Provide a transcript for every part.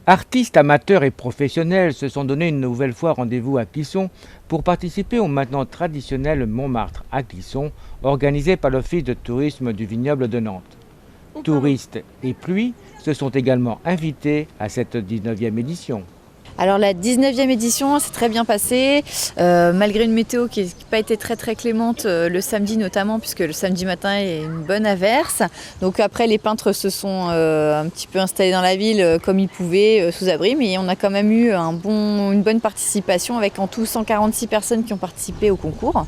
Artistes, amateurs et professionnels se sont donné une nouvelle fois rendez-vous à Clisson pour participer au maintenant traditionnel Montmartre à Clisson, organisé par l'Office de tourisme du vignoble de Nantes. Touristes et pluie se sont également invités à cette 19e édition. Alors la 19e édition s'est très bien passée, malgré une météo qui n'a pas été très clémente le samedi notamment, puisque le samedi matin il y a une bonne averse. Donc après les peintres se sont un petit peu installés dans la ville comme ils pouvaient, sous abri, mais on a quand même eu une bonne participation avec en tout 146 personnes qui ont participé au concours,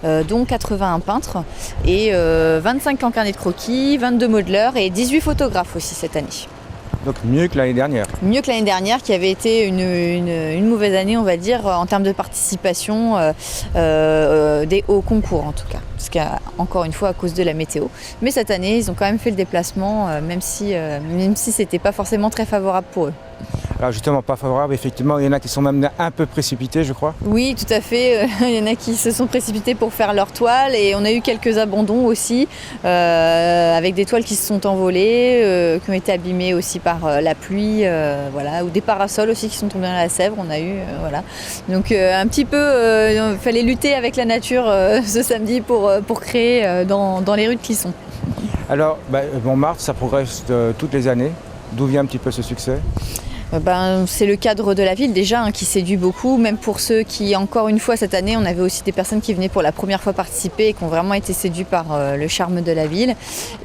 dont 81 peintres et 25 en carnet de croquis, 22 modeleurs et 18 photographes aussi cette année. Donc mieux que l'année dernière. Mieux que l'année dernière qui avait été une mauvaise année on va dire en termes de participation au concours en tout cas. Parce qu'encore une fois à cause de la météo. Mais cette année ils ont quand même fait le déplacement même si c'était pas forcément très favorable pour eux. Alors justement pas favorable, effectivement il y en a qui sont même un peu précipités je crois. Oui tout à fait, il y en a qui se sont précipités pour faire leur toile et on a eu quelques abandons aussi avec des toiles qui se sont envolées, qui ont été abîmées aussi par la pluie, voilà, ou des parasols aussi qui sont tombés dans la Sèvre, on a eu, voilà. Donc un petit peu, il fallait lutter avec la nature ce samedi pour créer dans les rues de Clisson. Alors Montmartre ça progresse toutes les années, d'où vient un petit peu ce succès ? C'est le cadre de la ville déjà qui séduit beaucoup, même pour ceux qui, encore une fois cette année, on avait aussi des personnes qui venaient pour la première fois participer et qui ont vraiment été séduits par le charme de la ville.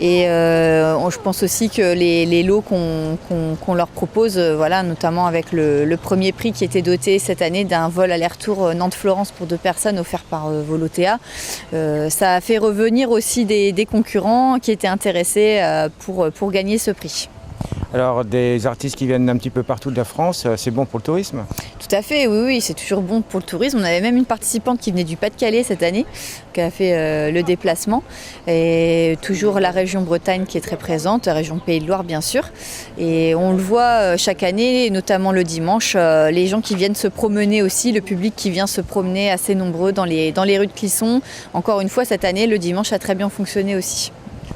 Et je pense aussi que les lots qu'on leur propose, voilà, notamment avec le premier prix qui était doté cette année d'un vol aller-retour Nantes-Florence pour 2 personnes offert par Volotea, ça a fait revenir aussi des concurrents qui étaient intéressés pour gagner ce prix. Alors des artistes qui viennent un petit peu partout de la France, c'est bon pour le tourisme ? Tout à fait, oui, c'est toujours bon pour le tourisme. On avait même une participante qui venait du Pas-de-Calais cette année, qui a fait le déplacement. Et toujours la région Bretagne qui est très présente, la région Pays de Loire bien sûr. Et on le voit chaque année, notamment le dimanche, les gens qui viennent se promener aussi, le public qui vient se promener assez nombreux dans les rues de Clisson. Encore une fois, cette année, le dimanche a très bien fonctionné aussi.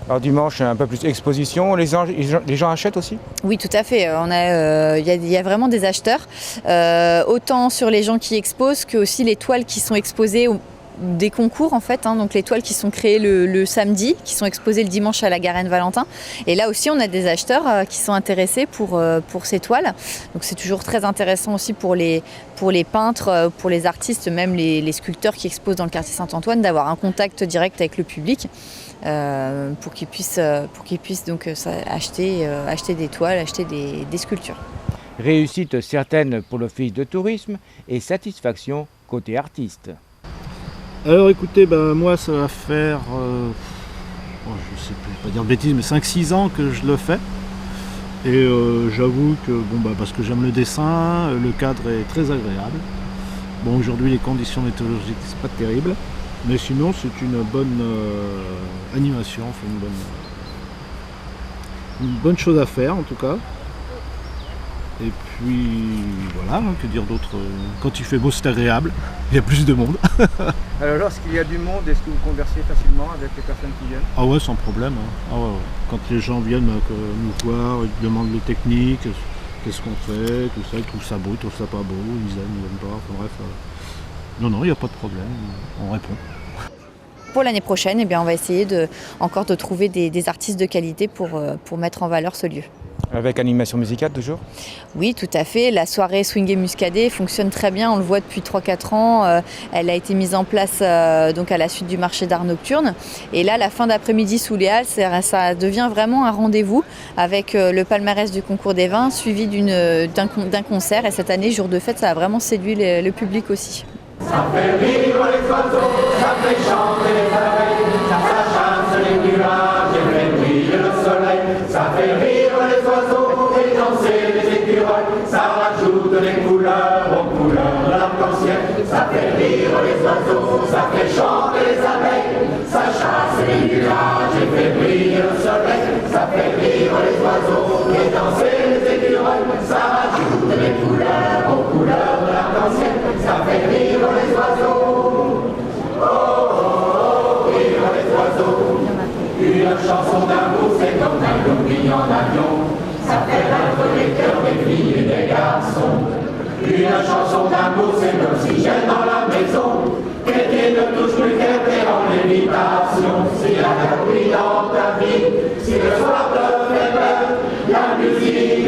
Alors dimanche, un peu plus d'exposition, les gens achètent aussi ? Oui, tout à fait. Il y a vraiment des acheteurs, autant sur les gens qui exposent que aussi les toiles qui sont exposées des concours en fait, donc les toiles qui sont créées le samedi, qui sont exposées le dimanche à la Garenne Valentin. Et là aussi, on a des acheteurs qui sont intéressés pour ces toiles. Donc c'est toujours très intéressant aussi pour les peintres, pour les artistes, même les sculpteurs qui exposent dans le quartier Saint-Antoine, d'avoir un contact direct avec le public. Pour qu'ils puissent donc acheter des toiles, acheter des sculptures. Réussite certaine pour l'Office de tourisme et satisfaction côté artiste. Alors écoutez, moi ça va faire, je sais plus, pas dire de bêtises, mais 5-6 ans que je le fais. Et j'avoue que, parce que j'aime le dessin, le cadre est très agréable. Bon, aujourd'hui les conditions météorologiques c'est pas terrible. Mais sinon, c'est une bonne animation, enfin une bonne chose à faire en tout cas. Et puis voilà, que dire d'autre ? Quand il fait beau, c'est agréable, il y a plus de monde. Alors lorsqu'il y a du monde, est-ce que vous conversez facilement avec les personnes qui viennent ? Ah ouais, sans problème. Ah ouais. Quand les gens viennent nous voir, ils demandent les techniques, qu'est-ce qu'on fait, tout ça, ils trouvent ça beau, ils trouvent ça pas beau, ils aiment pas, enfin bref. Non, il n'y a pas de problème, on répond. Pour l'année prochaine, on va essayer encore de trouver des artistes de qualité pour mettre en valeur ce lieu. Avec animation musicale toujours ? Oui, tout à fait. La soirée Swing et Muscadet fonctionne très bien, on le voit depuis 3-4 ans. Elle a été mise en place donc à la suite du marché d'art nocturne. Et là, la fin d'après-midi sous les halles, ça devient vraiment un rendez-vous avec le palmarès du concours des vins suivi d'un concert. Et cette année, jour de fête, ça a vraiment séduit le public aussi. Ça fait vivre les oiseaux, ça fait chanter les abeilles, ça chasse les nuages et fait briller le soleil. Ça fait rire les oiseaux et danser les écureuils, ça rajoute des couleurs aux couleurs de l'arc-en-ciel. Ça fait rire les oiseaux, ça fait chanter les abeilles, ça chasse les nuages et fait briller le soleil. Ça fait rire les oiseaux et danser les écureuils, ça rajoute des couleurs aux couleurs de l'arc-en-ciel. Ça fait rire les oiseaux, oh, oh, oh, rire les oiseaux. Une chanson d'amour, c'est comme son amour, c'est l'oxygène dans la maison. Et Dieu ne touche plus qu'elle t'est en lévitation. S'il y a un bruit dans ta vie, si le soir te fait peur, la musique